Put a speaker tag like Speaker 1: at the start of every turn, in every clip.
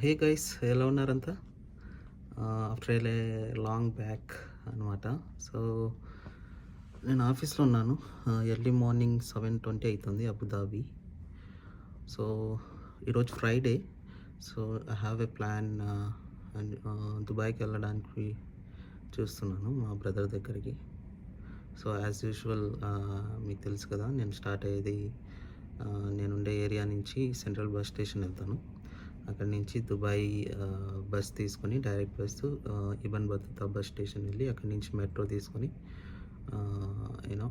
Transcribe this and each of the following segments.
Speaker 1: Hey guys, ఎలా ఉన్నారంతా? After a long back అనమాట. So నేను ఆఫీస్లో ఉన్నాను. ఎర్లీ మార్నింగ్ 7:20 అవుతుంది అబుదాబి. సో ఈరోజు Friday. So I have a plan and దుబాయ్కి వెళ్ళడానికి చూస్తున్నాను మా బ్రదర్ దగ్గరికి. సో యాజ్ యూజువల్ మీకు తెలుసు కదా, నేను స్టార్ట్ అయ్యేది నేనుండే ఏరియా నుంచి సెంట్రల్ బస్ స్టేషన్ వెళ్తాను. అక్కడి నుంచి దుబాయ్ బస్ తీసుకొని direct bus Ibn Battuta bus station వెళ్ళి అక్కడి నుంచి మెట్రో తీసుకొని you know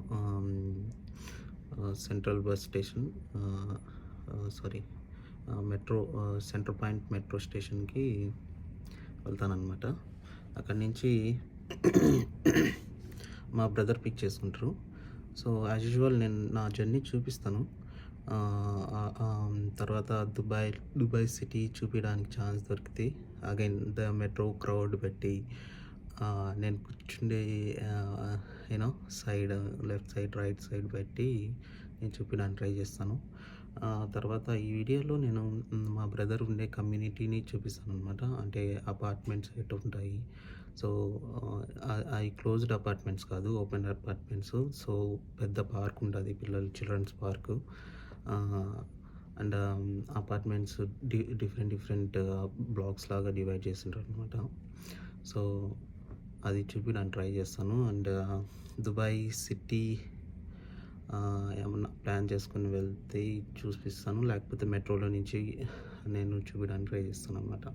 Speaker 1: central bus station sorry metro centre point metro స్టేషన్కి వెళ్తానన్నమాట. అక్కడి నుంచి మా బ్రదర్ పిక్ చేసుకుంటారు. సో యాజ్ యూజువల్ నేను నా జర్నీ చూపిస్తాను. తర్వాత దుబాయ్ సిటీ చూపించడానికి ఛాన్స్ దొరికితే అగైన్ ద మెట్రో క్రౌడ్ పెట్టి నేను కూర్చుండే you know side left side right side పెట్టి నేను చూపించడానికి ట్రై చేస్తాను. తర్వాత ఈ వీడియోలో నేను మా బ్రదర్ ఉండే కమ్యూనిటీని చూపిస్తాను అనమాట. అంటే అపార్ట్మెంట్స్ ఎటు ఉంటాయి. సో అవి క్లోజ్డ్ అపార్ట్మెంట్స్ కాదు, ఓపెన్ అపార్ట్మెంట్స్. సో పెద్ద పార్క్ ఉంటుంది, children's park. And apartments different blocks లాగా డివైడ్ చేసింటారు అనమాట. సో అది చూపించడానికి ట్రై చేస్తాను. అండ్ దుబాయ్ సిటీ ఏమన్నా ప్లాన్ చేసుకొని వెళ్తే చూపిస్తాను, లేకపోతే మెట్రోలో నుంచి నేను చూపించడానికి ట్రై చేస్తాను అనమాట.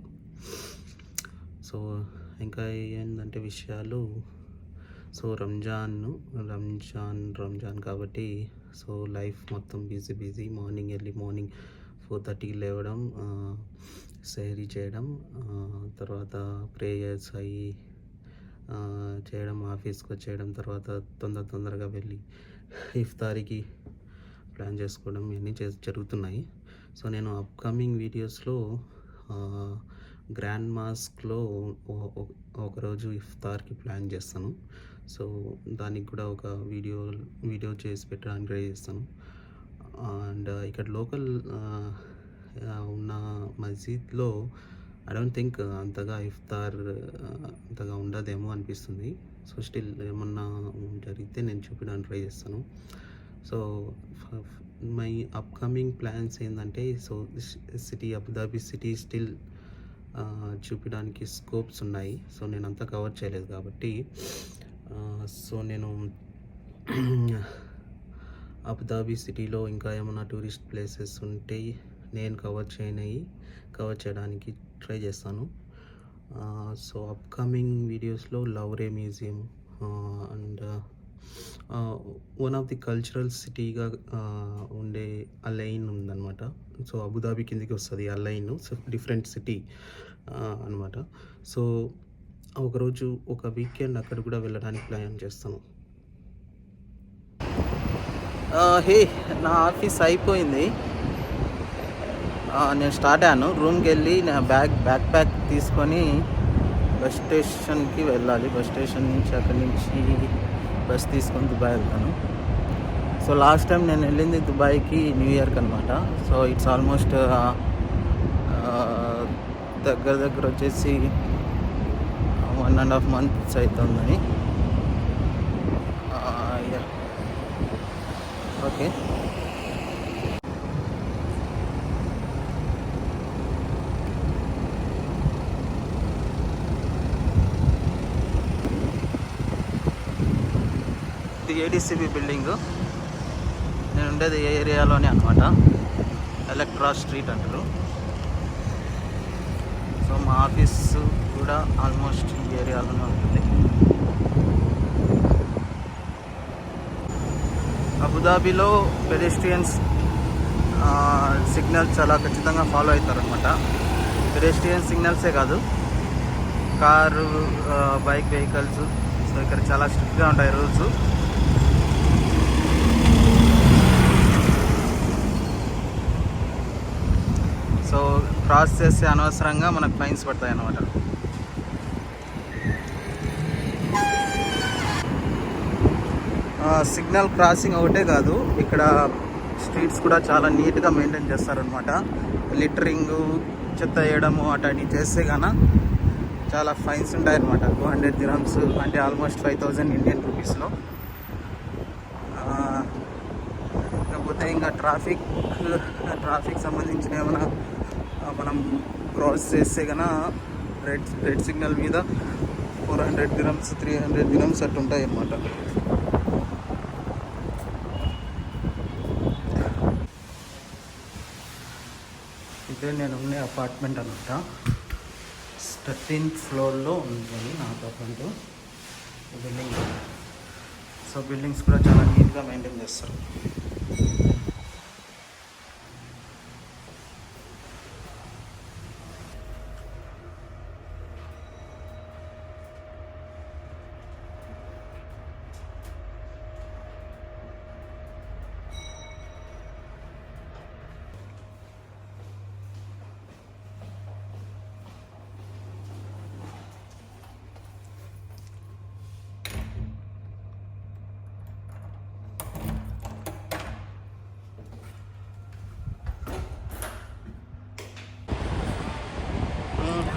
Speaker 1: సో ఇంకా ఏంటంటే విషయాలు, సో రంజాన్ కాబట్టి సో లైఫ్ మొత్తం బిజీ. ఎర్లీ మార్నింగ్ 4:30కి లేవడం, సెహరీ చేయడం, తర్వాత ప్రేయర్స్ అయ్యి చేయడం, ఆఫీస్కి వచ్చేయడం, తర్వాత తొందరగా వెళ్ళి ఇఫ్తారీకి ప్లాన్ చేసుకోవడం, ఇవన్నీ జరుగుతున్నాయి. సో నేను అప్కమింగ్ వీడియోస్లో గ్రాండ్ మాస్క్లో ఒకరోజు ఇఫ్తార్కి ప్లాన్ చేస్తాను. సో దానికి కూడా ఒక వీడియో చేసి పెట్టడానికి ట్రై చేస్తాను. అండ్ ఇక్కడ లోకల్ ఉన్న మస్జిద్లో ఐ డోంట్ థింక్ అంతగా ఇఫ్తార్ అంతగా ఉండదేమో అనిపిస్తుంది. సో స్టిల్ ఏమన్నా జరిగితే నేను చూపించడానికి ట్రై చేస్తాను. సో మై అప్కమింగ్ ప్లాన్స్ ఏంటంటే, సో అబుదాబి సిటీ స్టిల్ చూపించడానికి స్కోప్స్ ఉన్నాయి. సో నేను అంతా కవర్ చేయలేదు కాబట్టి సో నేను అబుదాబి సిటీలో ఇంకా ఏమైనా టూరిస్ట్ ప్లేసెస్ ఉంటే నేను కవర్ చేయడానికి ట్రై చేస్తాను. సో అప్కమింగ్ వీడియోస్లో Louvre museum and one of the cultural సిటీగా ఉండే అలైన్ ఉందన్నమాట. సో అబుదాబి కిందకి వస్తుంది అలైన్. సో డిఫరెంట్ సిటీ అనమాట. సో ఒకరోజు ఒక వీకెండ్ అక్కడ కూడా వెళ్ళడానికి ప్లాన్ చేస్తాను. హే, నా ఆఫీస్ అయిపోయింది. నేను స్టార్ట్ అయ్యాను. రూమ్కి వెళ్ళి నా బ్యాక్ ప్యాక్ తీసుకొని బస్ స్టేషన్కి వెళ్ళాలి. బస్ స్టేషన్ నుంచి అక్కడి నుంచి బస్ తీసుకొని దుబాయ్ వెళ్తాను. సో లాస్ట్ టైం నేను వెళ్ళింది దుబాయ్కి న్యూ ఇయర్కి అనమాట. సో ఇట్స్ ఆల్మోస్ట్ దగ్గర వచ్చేసి 1.5 months అవుతుందని. ఓకే, ఇది ఏడీసీబీ బిల్డింగ్. నేను ఉండేది ఏ ఏరియాలోనే అనమాట, ఎలక్ట్రా స్ట్రీట్ అంటారు. సో మా ఆఫీస్ కూడా ఆల్మోస్ట్ ఈ ఏరియాలోనే ఉంటుంది. అబుదాబిలో పెడెస్ట్రియన్స్ సిగ్నల్స్ చాలా ఖచ్చితంగా ఫాలో అవుతారనమాట. పెడెస్ట్రియన్ సిగ్నల్సే కాదు, కారు బైక్ వెహికల్స్. సో ఇక్కడ చాలా స్ట్రిక్ట్గా ఉంటాయి రూల్స్. సో క్రాస్ చేస్తే అనవసరంగా మనకు ఫైన్స్ పడతాయి అన్నమాట. సిగ్నల్ క్రాసింగ్ ఒకటే కాదు, ఇక్కడ స్ట్రీట్స్ కూడా చాలా నీట్గా మెయింటైన్ చేస్తారనమాట. లిటరింగ్ చెత్త వేయడము అటు చేస్తే గాన చాలా ఫైన్స్ ఉంటాయన్నమాట. 200 dirhams అంటే ఆల్మోస్ట్ 5000 ఇండియన్ రూపీస్లో. కాకపోతే ఇంకా ట్రాఫిక్ సంబంధించిన ఏమైనా మనం క్రాస్ చేస్తే కన్నా రెడ్ సిగ్నల్ మీద 400 dirhams 300 dirhams అట్టు ఉంటాయి అన్నమాట. ఇదే నేను ఉండే అపార్ట్మెంట్ అనమాట. 13th ఫ్లోర్లో ఉంటుంది నా అపార్ట్మెంట్ బిల్డింగ్. సో బిల్డింగ్స్ కూడా చాలా నీట్గా మెయింటైన్ చేస్తారు.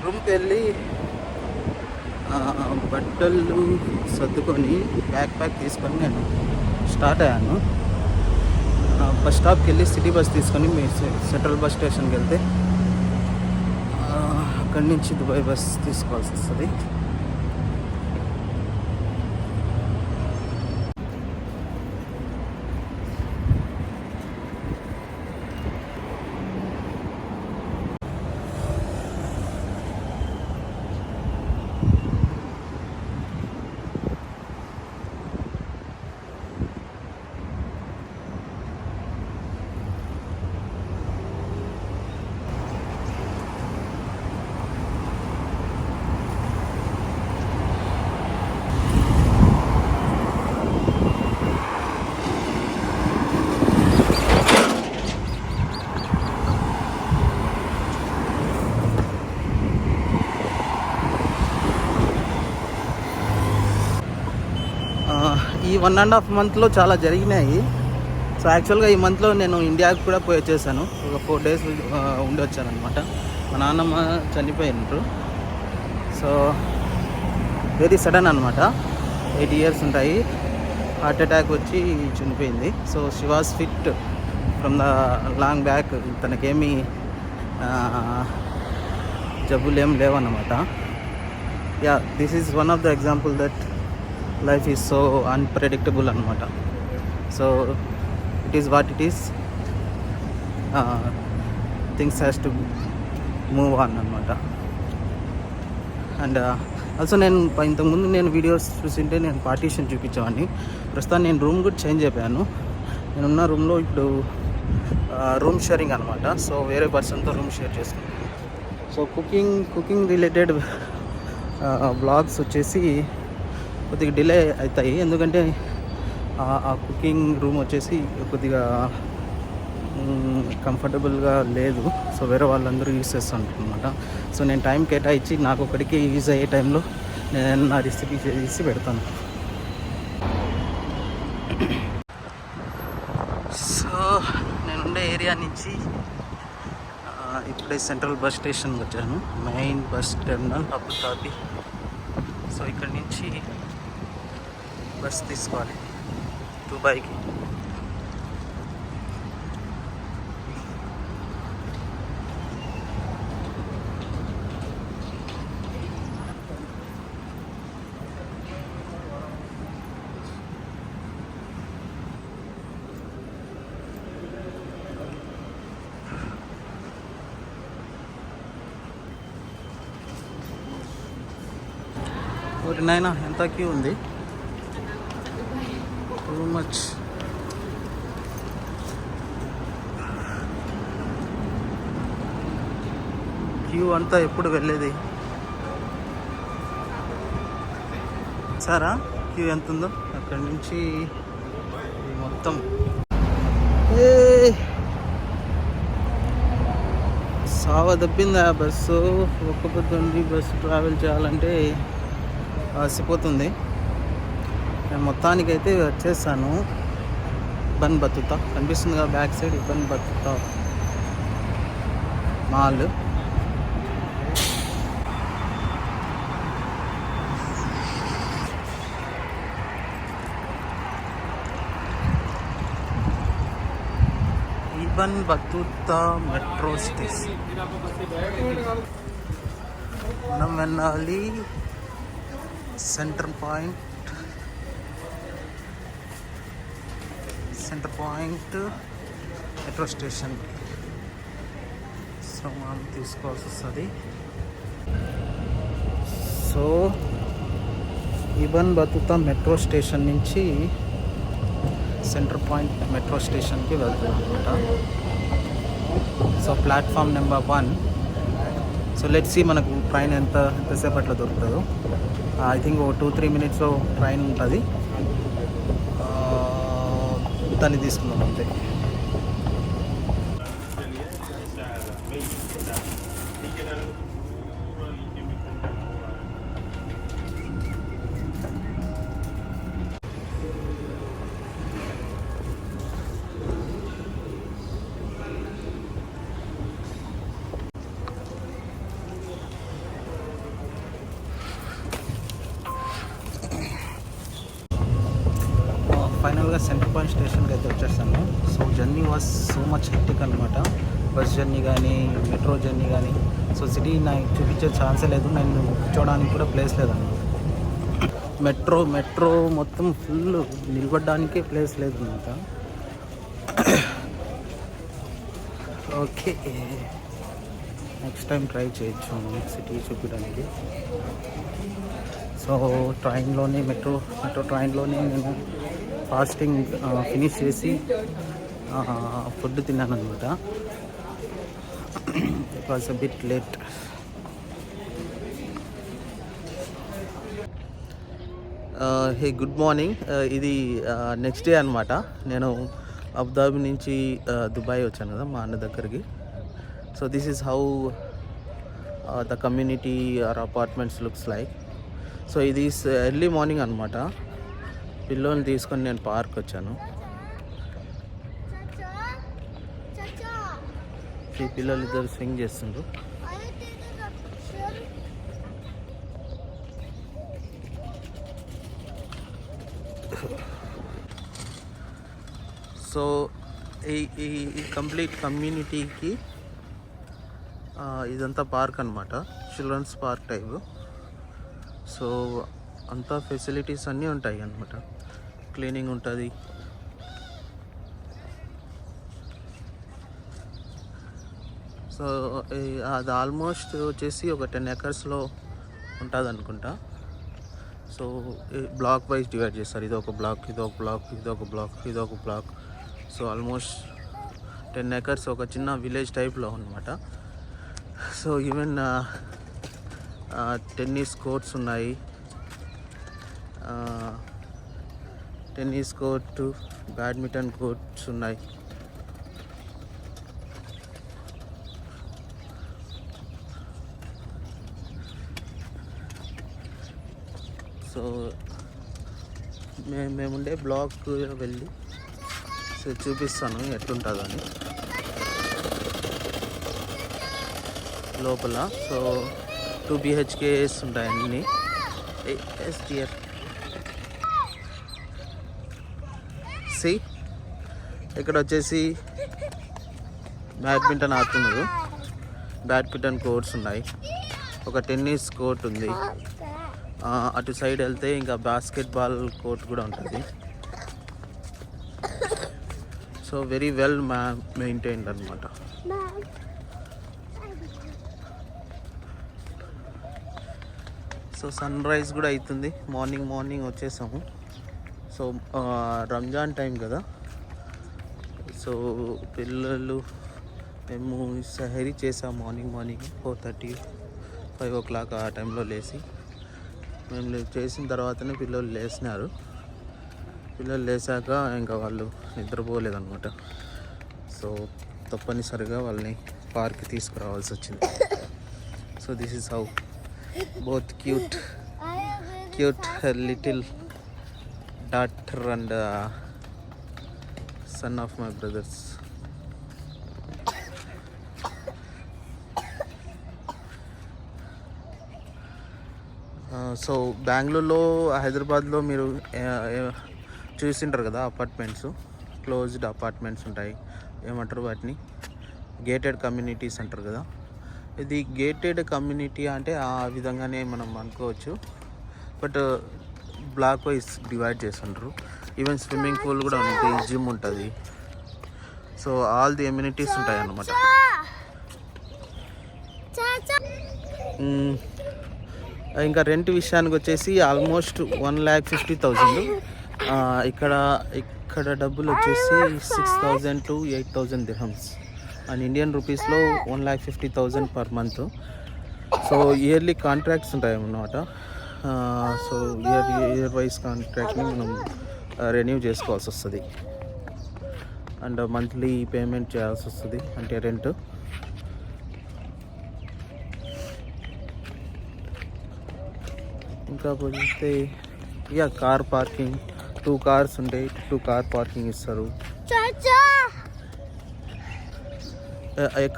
Speaker 1: రూమ్కి వెళ్ళి బట్టలు సర్దుకొని బ్యాక్ తీసుకొని నేను స్టార్ట్ అయ్యాను. బస్ స్టాప్కి వెళ్ళి సిటీ బస్ తీసుకొని మీ సెంట్రల్ బస్ స్టేషన్కి వెళ్తే అక్కడి నుంచి దుబాయ్ బస్ తీసుకోవాల్సి వస్తుంది. ఈ 1.5 monthలో చాలా జరిగినాయి. సో యాక్చువల్గా ఈ మంత్లో నేను ఇండియాకి కూడా పోయి వచ్చేసాను. ఒక 4 days ఉండి వచ్చాను అనమాట. మా నాన్నమ్మ చనిపోయినారు. సో వెరీ సడన్ అనమాట. 8 years ఉంటాయి. హార్ట్ అటాక్ వచ్చి చనిపోయింది. So she was fit from the long back. తనకేమీ జబ్బులు ఏం లేవన్నమాట. Yeah, this is one of the example that life is so unpredictable anamata. So it is what it is. Things has to move on anamata. And also నేను ఇంతకుముందు నేను videos చూసింటే నేను partition చూపించేవాడిని. ప్రస్తుతం నేను రూమ్ కూడా చేంజ్ అయిపోయాను. నేనున్న రూమ్లో ఇప్పుడు రూమ్ షేరింగ్ అనమాట. సో వేరే పర్సన్తో రూమ్ షేర్ చేసుకుంటాను. సో కుకింగ్ రిలేటెడ్ బ్లాగ్స్ వచ్చేసి కొద్దిగా డిలే అవుతాయి. ఎందుకంటే ఆ కుకింగ్ రూమ్ వచ్చేసి కొద్దిగా కంఫర్టబుల్గా లేదు. సో వేరే వాళ్ళందరూ యూజ్ చేస్తుంటారు అనమాట. సో నేను టైం కేటాయించి నాకు ఒకటికి యూజ్ అయ్యే టైంలో నేను నా రెసిపీ చేసి పెడతాను. సో నేనుండే ఏరియా నుంచి ఇప్పుడే సెంట్రల్ బస్ స్టేషన్కి వచ్చాను. Main bus terminal Abu Dhabi. So ఇక్కడ నుంచి బస్ తీసుకోవాలి దుబాయ్కి. ఒకటి నైనా ఎంత క్యూ ఉంది, టూ మచ్. క్యూ అంతా ఎప్పుడు వెళ్ళేది సారా? క్యూ ఎంత ఉందో అక్కడి నుంచి మొత్తం. సావ దబ్బింది ఆ బస్సు. ఒక్క పొద్దుండి బస్సు ట్రావెల్ చేయాలంటే ఆసిపోతుంది. నేను మొత్తానికైతే వచ్చేసాను. ఇబ్బంది బతుకుతా కనిపిస్తుంది కదా బ్యాక్ సైడ్. ఇబ్బంది బతుకుతా mall. Ibn Battuta metro station. మనం వెళ్ళాలి centre point metro station. So మనం తీసుకోవాల్సి వస్తుంది. So Ibn Battuta metro station నుంచి సెంటర్ పాయింట్ మెట్రో స్టేషన్కి వెళ్తున్నాం అనమాట. So platform number 1. So let's see మనకు ట్రైన్ ఎంతసేపట్లో దొరుకుతుందో. ఐ థింక్ ఓ 2-3 మినిట్స్లో ట్రైన్ ఉంటుంది. దాన్ని తీసుకుందాం అంతే. ఫైనల్గా సెంటర్ పాయింట్ స్టేషన్కి అయితే వచ్చేస్తాను. So journey was so much hectic అనమాట. బస్ జర్నీ కానీ మెట్రో జర్నీ కానీ. సో సిటీ నాకు చూపించే ఛాన్సే లేదు, నేను కూర్చోడానికి కూడా ప్లేస్ లేదన్నమాట. మెట్రో మొత్తం ఫుల్, నిలబడడానికే ప్లేస్ లేదు అనమాట. ఓకే, నెక్స్ట్ టైం ట్రై చేయొచ్చు సిటీ చూపించడానికి. సో ట్రైన్లోనే మెట్రో ట్రైన్లోనే నేను ఫాస్టింగ్ ఫినిష్ చేసి ఫుడ్ తిన్నాను అనమాట. It was a bit late. Hey, good morning. ఇది నెక్స్ట్ డే అనమాట. నేను అబుదాబి నుంచి దుబాయ్ వచ్చాను కదా మా అన్న దగ్గరికి. So this is how the community or apartments looks like. So ఇది ఎర్లీ మార్నింగ్ అనమాట. పిల్లల్ని తీసుకొని నేను పార్క్ వచ్చాను. ఈ పిల్లలు ఇద్దరు స్వింగ్ చేస్తుండ్రు. సో ఈ కంప్లీట్ కమ్యూనిటీకి ఇదంతా పార్క్ అనమాట, చిల్డ్రన్స్ పార్క్ టైప్. సో అంతా ఫెసిలిటీస్ అన్నీ ఉంటాయి అన్నమాట. క్లీనింగ్ ఉంటుంది. సో అది ఆల్మోస్ట్ వచ్చేసి ఒక 10 acresలో ఉంటుంది అనుకుంటా. సో బ్లాక్ వైజ్ డివైడ్ చేస్తారు. ఇదొక బ్లాక్, ఇదొక బ్లాక్, ఇదొక బ్లాక్, ఇదొక బ్లాక్. సో ఆల్మోస్ట్ 10 acres ఒక చిన్న విలేజ్ టైప్లో అనమాట. సో ఈవెన్ టెన్నిస్ కోర్ట్స్ ఉన్నాయి. టెన్నిస్ కోర్ట్, బ్యాడ్మింటన్ కోర్ట్స్ ఉన్నాయి. సో మేముండే బ్లాక్ వెళ్ళి సో చూపిస్తాను ఎట్లుంటుందని లోపల. సో 2 BHKs ఉంటాయి అన్నీ. SDF ఇక్కడ వచ్చేసి బ్యాడ్మింటన్ ఆడుతున్నారు. బ్యాడ్మింటన్ కోర్ట్స్ ఉన్నాయి. ఒక టెన్నిస్ కోర్ట్ ఉంది. అటు సైడ్ వెళ్తే ఇంకా బాస్కెట్బాల్ కోర్ట్ కూడా ఉంటుంది. సో వెరీ వెల్ మెయింటైన్డ్ అనమాట. సో సన్ రైజ్ కూడా అవుతుంది. మార్నింగ్ వచ్చేసాము. సో రంజాన్ టైం కదా. సో పిల్లలు మేము సహరీ చేసాం మార్నింగ్ 4:30, 5 o'clock ఆ టైంలో లేచి. మేము చేసిన తర్వాతనే పిల్లలు లేచినారు. పిల్లలు లేచాక ఇంకా వాళ్ళు నిద్రపోలేదన్నమాట. సో తప్పనిసరిగా వాళ్ళని పార్క్కి తీసుకురావాల్సి వచ్చింది. So this is how both cute little daughter and son of my brothers. So బెంగళూరులో, హైదరాబాద్లో మీరు చూసింటారు కదా అపార్ట్మెంట్స్, క్లోజ్డ్ అపార్ట్మెంట్స్ ఉంటాయి. ఏమంటారు వాటిని, గేటెడ్ కమ్యూనిటీస్ అంటారు కదా. ఇది గేటెడ్ కమ్యూనిటీ అంటే ఆ విధంగానే మనం అనుకోవచ్చు. బట్ బ్లాక్ వైజ్ డివైడ్ చేస్తుంటారు. ఈవెన్ స్విమ్మింగ్ పూల్ కూడా ఉంటుంది, జిమ్ ఉంటుంది. సో ఆల్ ది ఎమ్యూనిటీస్ ఉంటాయి అన్నమాట. ఇంకా రెంట్ విషయానికి వచ్చేసి ఆల్మోస్ట్ 1,50,000. ఇక్కడ డబ్బులు వచ్చేసి 6,000 to 8,000 dirhams అండ్ ఇండియన్ రూపీస్లో 1,50,000 per month. So yearly contracts ఉంటాయి అన్నమాట. సో ఇయర్ వైజ్ కాంట్రాక్ట్ని మనం రెన్యూ చేసుకోవాల్సి వస్తుంది అండ్ మంత్లీ పేమెంట్ చేయాల్సి వస్తుంది, అంటే రెంట్. ఇంకా పోతే కార్ పార్కింగ్, 2 cars ఉంటాయి, 2 కార్ పార్కింగ్ ఇస్తారు.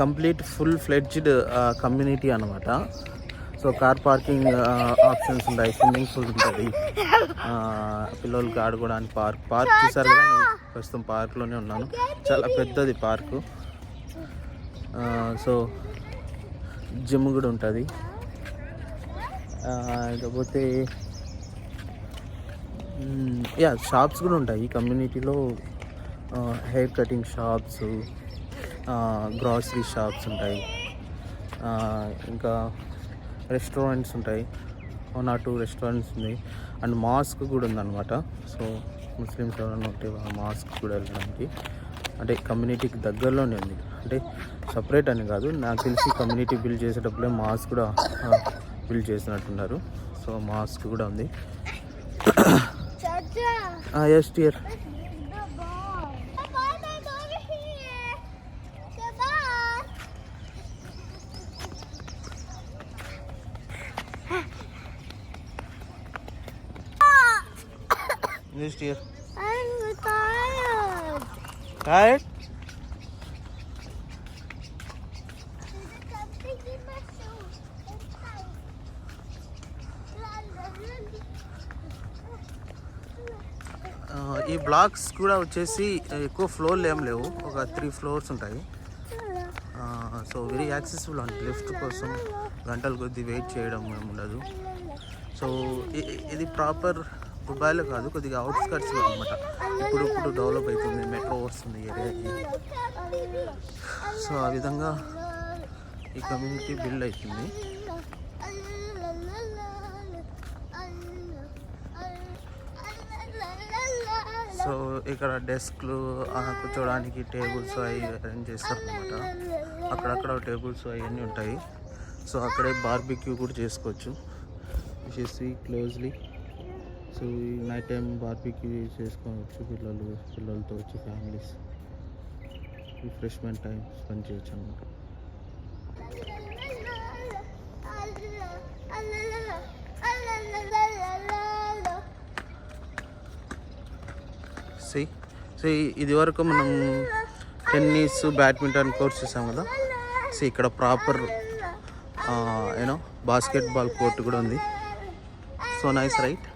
Speaker 1: కంప్లీట్ ఫుల్ ఫ్లెడ్జ్డ్ కమ్యూనిటీ అనమాట. సో కార్ పార్కింగ్ ఆప్షన్స్ ఉంటాయి, స్విమ్మింగ్ పూల్ ఉంటుంది, పిల్లలకి ఆడుకోవడానికి పార్క్ చూసారు కదా. నేను ప్రస్తుతం పార్క్లోనే ఉన్నాను, చాలా పెద్దది పార్కు. సో జిమ్ కూడా ఉంటుంది. ఇకపోతే షాప్స్ కూడా ఉంటాయి ఈ కమ్యూనిటీలో. Hair cutting shops, grocery shops ఉంటాయి, ఇంకా రెస్టారెంట్స్ ఉంటాయి, 1 or 2 రెస్టారెంట్స్ ఉన్నాయి. అండ్ మాస్క్ కూడా ఉందన్నమాట. సో ముస్లిమ్స్ ఎవరైనా ఉంటే మాస్క్ కూడా వెళ్ళడానికి, అంటే కమ్యూనిటీకి దగ్గరలోనే ఉంది. అంటే సపరేట్ అని కాదు, నాకు తెలిసి కమ్యూనిటీ బిల్డ్ చేసేటప్పుడే మాస్క్ కూడా బిల్డ్ చేసినట్టున్నారు. సో మాస్క్ కూడా ఉంది. Yes dear. Yes, dear.
Speaker 2: I'm tired.
Speaker 1: Tired? ఈ బ్లాక్స్ కూడా వచ్చేసి ఎక్కువ ఫ్లోర్లు ఏం లేవు, ఒక 3 floors ఉంటాయి. సో వెరీ యాక్సెసిబుల్ అండి. లిఫ్ట్ కోసం గంటల కొద్దీ వెయిట్ చేయడం ఏమి ఉండదు. సో ఇది ప్రాపర్ దుబాయ్లో కాదు, కొద్దిగా అవుట్స్కట్స్లో అనమాట. ఇప్పుడు డెవలప్ అవుతుంది, మెట్రో వస్తుంది ఏరియాకి. సో ఆ విధంగా ఈ కమ్యూనిటీ బిల్డ్ అవుతుంది. సో ఇక్కడ డెస్క్లు, కూర్చోడానికి టేబుల్స్ అవి అరేంజ్ చేస్తారు అనమాట. అక్కడక్కడ టేబుల్స్ అవన్నీ ఉంటాయి. సో అక్కడే బార్బిక్యూ కూడా చేసుకోవచ్చు. వచ్చేసి క్లోజ్లీ. సో ఈ నైట్ టైం బార్బిక్యూ చేసుకోవచ్చు, పిల్లలతో వచ్చి ఫ్యామిలీస్ రిఫ్రెష్మెంట్ టైం స్పెండ్ చేయొచ్చు అనమాట. సో ఇది వరకు మనం టెన్నిస్, బ్యాడ్మింటన్ కోర్స్ చూసాం కదా. సో ఇక్కడ ప్రాపర్ బాస్కెట్బాల్ కోర్ట్ కూడా ఉంది. So nice right.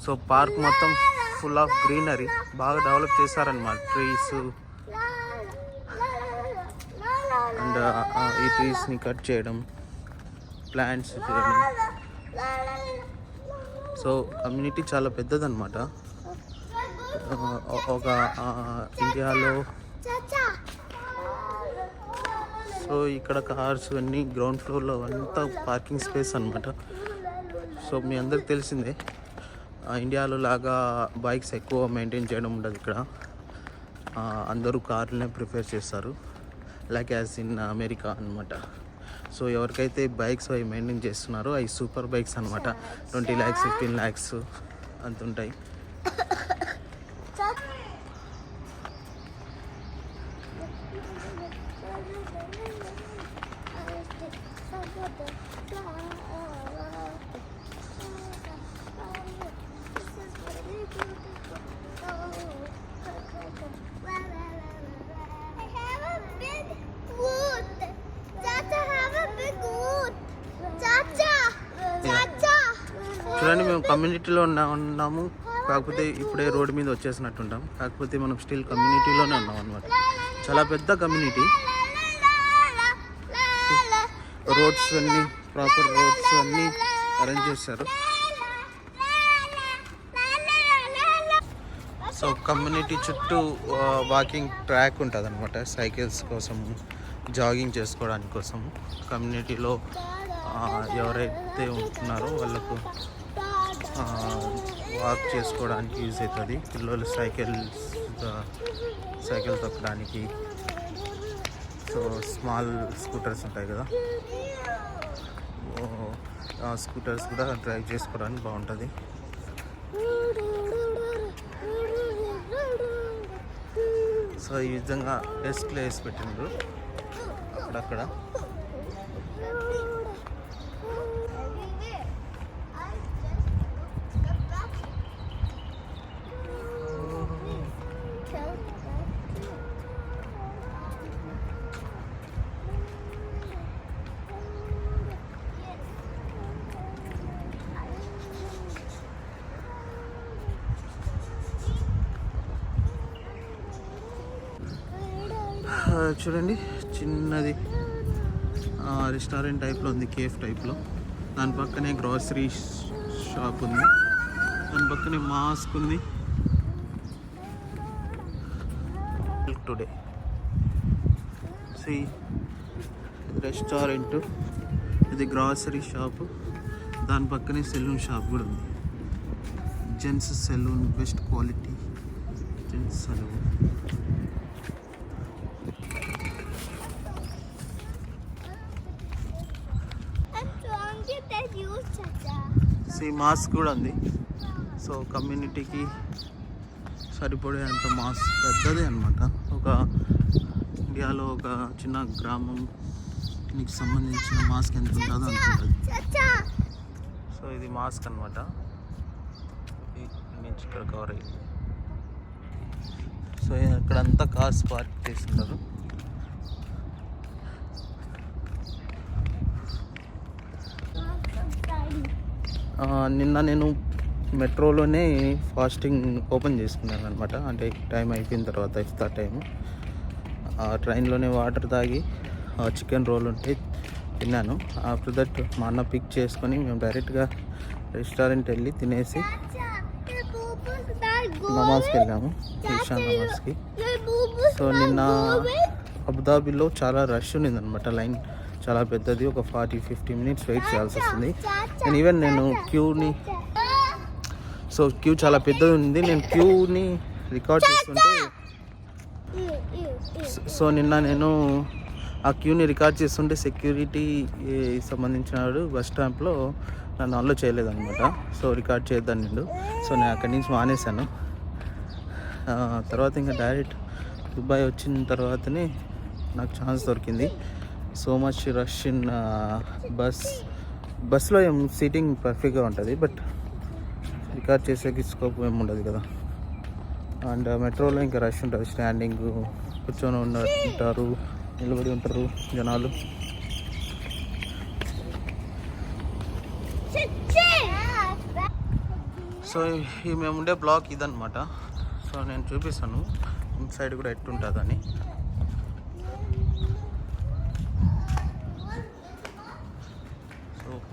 Speaker 1: So park మొత్తం ఫుల్ ఆఫ్ గ్రీనరీ, బాగా డెవలప్ చేశారనమాట. ట్రీస్ అండ్ ఈ ట్రీస్ని కట్ చేయడం, ప్లాంట్స్ చేయడం. సో కమ్యూనిటీ చాలా పెద్దదన్నమాట. ఒక ఇండియాలో. సో ఇక్కడ కార్స్ అన్నీ గ్రౌండ్ ఫ్లోర్లో అంతా పార్కింగ్ స్పేస్ అనమాట. సో మీ అందరికి తెలిసిందే, ఇండియాలో లాగా బైక్స్ ఎక్కువ మెయింటైన్ చేయడం ఉండదు ఇక్కడ. అందరూ కార్లనే ప్రిఫర్ చేస్తారు, లైక్ యాజ్ ఇన్ అమెరికా అనమాట. సో ఎవరికైతే బైక్స్ అవి మెయింటైన్ చేస్తున్నారో అవి సూపర్ బైక్స్ అనమాట. 20 lakhs 15 lakhs అంత ఉంటాయి. చూడండి, మేము కమ్యూనిటీలో ఉన్నాము. కాకపోతే ఇప్పుడే రోడ్డు మీద వచ్చేసినట్టుంటాం. కాకపోతే మనం స్టిల్ కమ్యూనిటీలోనే ఉన్నాం అనమాట. చాలా పెద్ద కమ్యూనిటీ. రోడ్స్ అన్నీ ప్రాపర్ రోడ్స్ అన్నీ అరేంజ్ చేశారు. సో కమ్యూనిటీ చుట్టూ వాకింగ్ ట్రాక్ ఉంటుంది అనమాట, సైకిల్స్ కోసం, జాగింగ్ చేసుకోవడానికి కోసం. కమ్యూనిటీలో ఎవరైతే ఉంటున్నారో వాళ్ళకు వాక్ చేసుకోవడానికి యూజ్ అవుతుంది. పిల్లలు సైకిల్ తొక్కడానికి. సో స్మాల్ స్కూటర్స్ ఉంటాయి కదా, ఆ స్కూటర్స్ కూడా డ్రైవ్ చేసుకోవడానికి బాగుంటుంది. సో ఈ విధంగా డెస్క్లో వేసి పెట్టిండ్రు అక్కడక్కడ. చూడండి, చిన్నది రెస్టారెంట్ టైప్లో ఉంది, కేఫ్ టైప్లో. దాని పక్కనే గ్రాసరీ షాప్ ఉంది, దాని పక్కనే మాస్క్ ఉంది. టుడే సి రెస్టారెంట్, ఇది గ్రాసరీ షాపు, దాని పక్కనే సెలూన్ షాప్ కూడా ఉంది. Gents salon, best quality gents salon. Mosque కూడా ఉంది. సో కమ్యూనిటీకి సరిపడే అంత మాస్క్ పెద్దదే అనమాట. ఒక ఇండియాలో ఒక చిన్న గ్రామంకి సంబంధించిన మాస్క్ ఎంత ఉంటుందో అనుకుంటుంది. సో ఇది మాస్క్ అనమాట, నుంచి ఇక్కడ కవర్ అయ్యింది. సో ఇక్కడంతా కార్స్ పార్క్ చేస్తున్నారు. నిన్న నేను మెట్రోలోనే ఫాస్టింగ్ ఓపెన్ చేసుకున్నాను అనమాట. అంటే టైం అయిపోయిన తర్వాత, ఇఫ్తార్ టైము, ట్రైన్లోనే వాటర్ తాగి చికెన్ రోల్ ఉంటే తిన్నాను. ఆఫ్టర్ దట్ మా అన్న పిక్ చేసుకొని మేము డైరెక్ట్గా రెస్టారెంట్ వెళ్ళి తినేసి నమాజ్కి వెళ్ళాము, ఇషా నమాజ్కి. సో నిన్న అబుదాబిలో చాలా రష్ ఉన్నింది అనమాట. లైన్ చాలా పెద్దది, ఒక 40-50 మినిట్స్ వెయిట్ చేయాల్సి వస్తుంది. నేను ఈవెన్ క్యూ చాలా పెద్దది ఉంది. నేను క్యూని రికార్డ్ చేస్తుంటే, సో నిన్న నేను ఆ క్యూని రికార్డ్ చేస్తుంటే సెక్యూరిటీ సంబంధించిన బస్ స్టాంప్లో నన్ను అలో చేయలేదన్నమాట. సో రికార్డ్ చేద్దాను నిండు. సో నేను అక్కడి నుంచి మానేశాను. తర్వాత ఇంకా డైరెక్ట్ దుబాయ్ వచ్చిన తర్వాతనే నాకు ఛాన్స్ దొరికింది. సో మచ్ రష్ ఇన్ బస్లో ఏం సీటింగ్ పర్ఫెక్ట్గా ఉంటుంది, బట్ రికార్డ్ చేసేకి స్కోప్ ఏమి ఉండదు కదా. అండ్ మెట్రోలో ఇంకా రష్ ఉంటుంది, స్టాండింగ్, కూర్చొని ఉంటారు, నిలబడి ఉంటారు జనాలు. సో మేము ఉండే బ్లాక్ ఇదన్నమాట. సో నేను చూపిస్తాను ఇన్సైడ్ కూడా ఎట్టుంటుందని.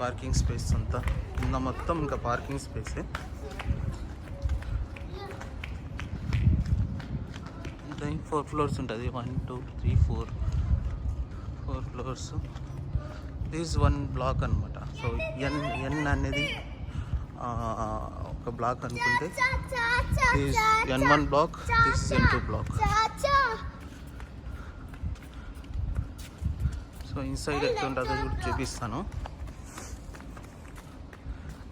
Speaker 1: పార్కింగ్ స్పేస్ అంతా కింద మొత్తం ఇంకా పార్కింగ్ స్పేసే. ఇంకా 4 ఫ్లోర్స్ ఉంటుంది. 1, 2, 3, 4 ఫ్లోర్స్. దిస్ 1 బ్లాక్ అనమాట. సో ఎన్ అనేది ఒక బ్లాక్ అనుకుంటే, N1 block, this is N2 block. So inside ఎట్లా ఉంటుందో కూడా చూపిస్తాను.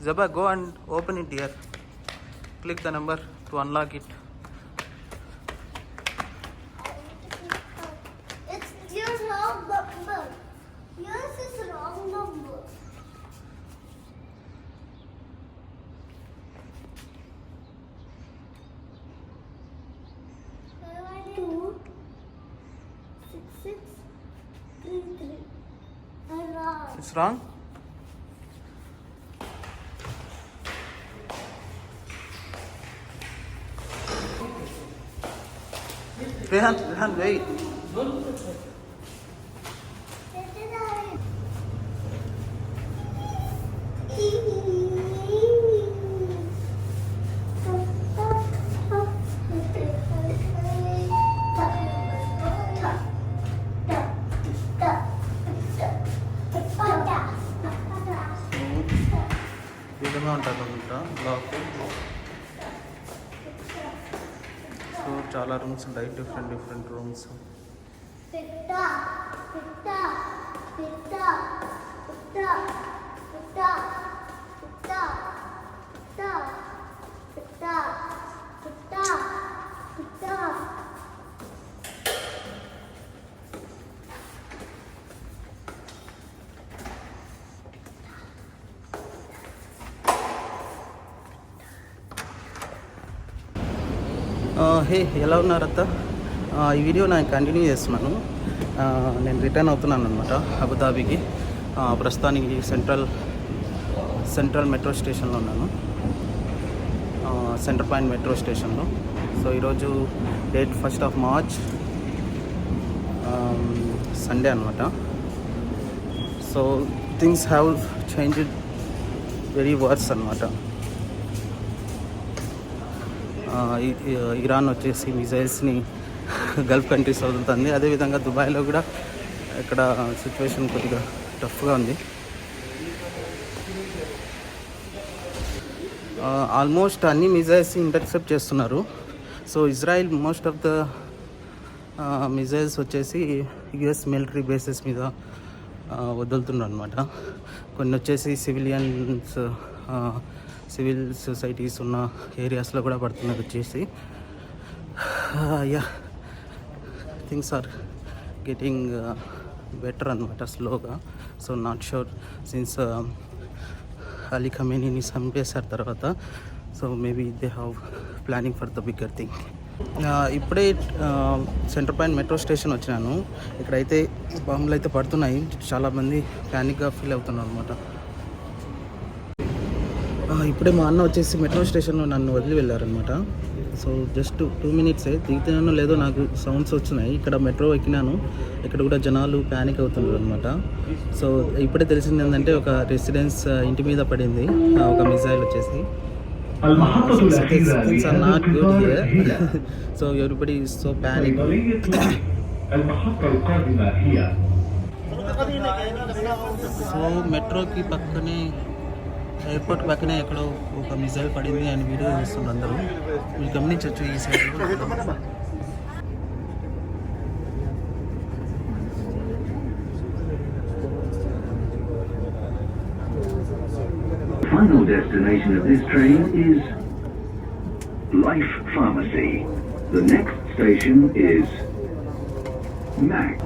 Speaker 1: Zaba, go and open it here. Click the number to unlock it.
Speaker 2: It's your wrong number. Yours is wrong number. 2 6 6 3 3.
Speaker 1: It's wrong. Rehan, wait. విధంగా ఉంటుంది అనమాట black. So చాలా rooms ఉంటాయి, different rooms. హే, ఎలా ఉన్నారు అత్త? ఈ వీడియో నేను కంటిన్యూ చేస్తున్నాను. నేను రిటర్న్ అవుతున్నాను అనమాట అబుదాబికి. ప్రస్తుతానికి సెంట్రల్ మెట్రో స్టేషన్లో ఉన్నాను, సెంటర్ పాయింట్ మెట్రో స్టేషన్లో. సో ఈరోజు date 1st of March, Sunday అనమాట. So things have changed very worse అనమాట. ఇరాన్ వచ్చేసి మిజైల్స్ని గల్ఫ్ కంట్రీస్ వదులుతుంది. అదేవిధంగా దుబాయ్లో కూడా ఇక్కడ సిచ్యువేషన్ కొద్దిగా టఫ్గా ఉంది. ఆల్మోస్ట్ అన్ని మిజైల్స్ ఇంటర్సెప్ట్ చేస్తున్నారు. So Israel most of the missiles వచ్చేసి యుఎస్ మిలిటరీ బేసెస్ మీద వదులుతున్నారు అనమాట. కొన్ని వచ్చేసి సివిల్ సొసైటీస్ ఉన్న ఏరియాస్లో కూడా పడుతున్నారు వచ్చేసి. థింగ్స్ ఆర్ గెటింగ్ బెటర్ అనమాట స్లోగా. So not sure since Ali ఖమేనీని చంపేశారు తర్వాత. So maybe they have planning for the bigger thing. ఇప్పుడే సెంటర్ పాయింట్ మెట్రో స్టేషన్ వచ్చినాను. ఇక్కడైతే బాంబులు అయితే పడుతున్నాయి. చాలామంది ప్యానిక్గా ఫీల్ అవుతున్నారు అనమాట. ఇప్పుడే మా అన్న వచ్చేసి మెట్రో స్టేషన్లో నన్ను వదిలి వెళ్ళారనమాట. సో జస్ట్ 2 minutes దిగుతున్నానో లేదో నాకు సౌండ్స్ వచ్చినాయి. ఇక్కడ మెట్రో ఎక్కినాను, ఇక్కడ కూడా జనాలు ప్యానిక్ అవుతున్నారు అనమాట. సో ఇప్పుడే తెలిసింది ఏంటంటే ఒక రెసిడెన్స్ ఇంటి మీద పడింది ఒక మిజైల్ వచ్చేసి. Things are not good here. So everybody is so panic. So మెట్రోకి పక్కనే, ఎయిర్పోర్ట్ పక్కనే ఎక్కడో ఒక మిజైల్ పడింది అని వీడియో చూస్తున్నారు అందరూ. మీరు గమనించవచ్చు ఈ సైడ్లో.
Speaker 3: Final destination of this train is Life Pharmacy. The next station is Mac.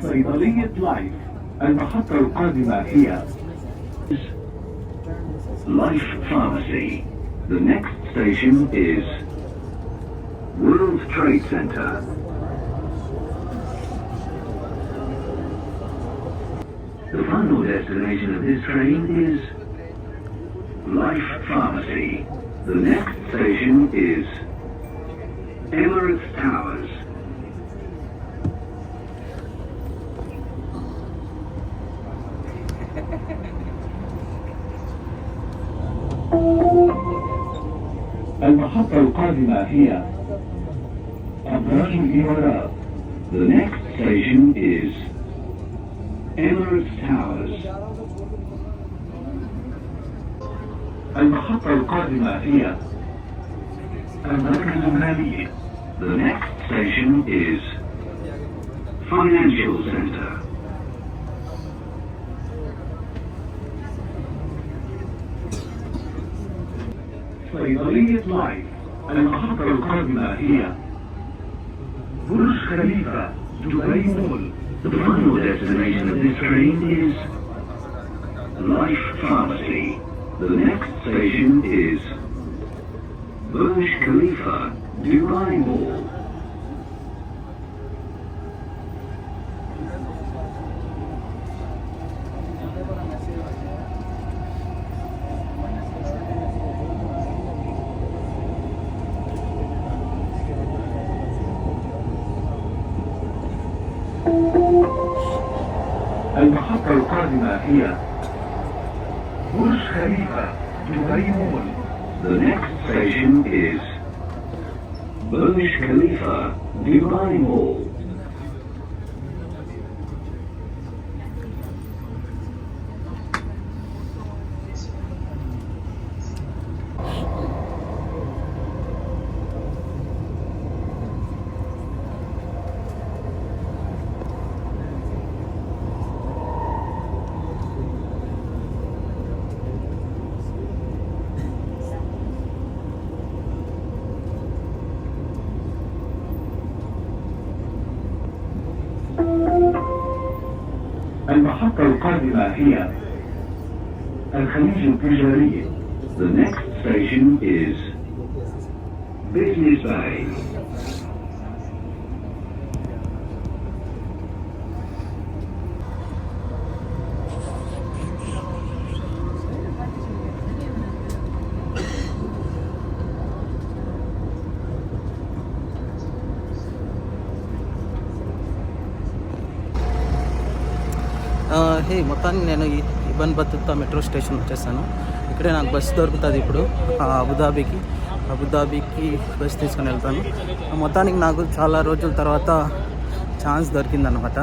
Speaker 3: صيدلية لايف. المحطة القادمة هي Life Pharmacy. The next station is World Trade Center. The final destination of this train is Life Pharmacy. The next station is Emirates Towers. المحطة القادمة هي أبراج الإمارات. The next station is Emirates Towers. المحطة القادمة هي المركز المالي. The next station is Financial Center. صيدلية لايف. المحطة القادمة هي برج خليفة دبي مول. The final destination of this train is Life Pharmacy. The next station is Burj Khalifa Dubai Mall. المحطة القادمة هي برج خليفة دبي مول. The next station is Burj Khalifa Dubai Mall. المحطة القادمة هي الخليج التجاري. The next station is Business Bay.
Speaker 1: హే మొత్తానికి నేను ఇబ్బంది బతుకుతా metro station వచ్చేసాను. ఇక్కడే నాకు bus దొరుకుతుంది ఇప్పుడు అబుదాబీకి bus తీసుకొని వెళ్తాను. మొత్తానికి నాకు చాలా రోజుల తర్వాత ఛాన్స్ దొరికిందనమాట.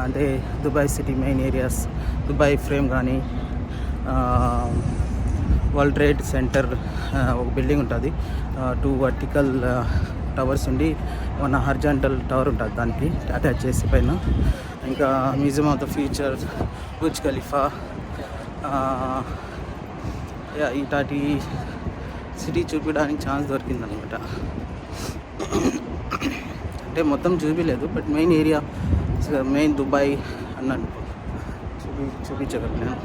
Speaker 1: అంటే Dubai city main areas, Dubai frame కానీ, వరల్డ్ ట్రేడ్ సెంటర్ ఒక బిల్డింగ్ ఉంటుంది, 2 వర్టికల్ టవర్స్ ఉండి 1 హారిజాంటల్ టవర్ ఉంటుంది దానికి అటాచ్ చేసి పైన. ఇంకా museum of the future, Burj Khalifa, ఇటాటి సిటీ చూపించడానికి ఛాన్స్ దొరికిందనమాట. అంటే మొత్తం చూపించలేదు, but main area main Dubai అన్నట్టు చూపించగలను నేను.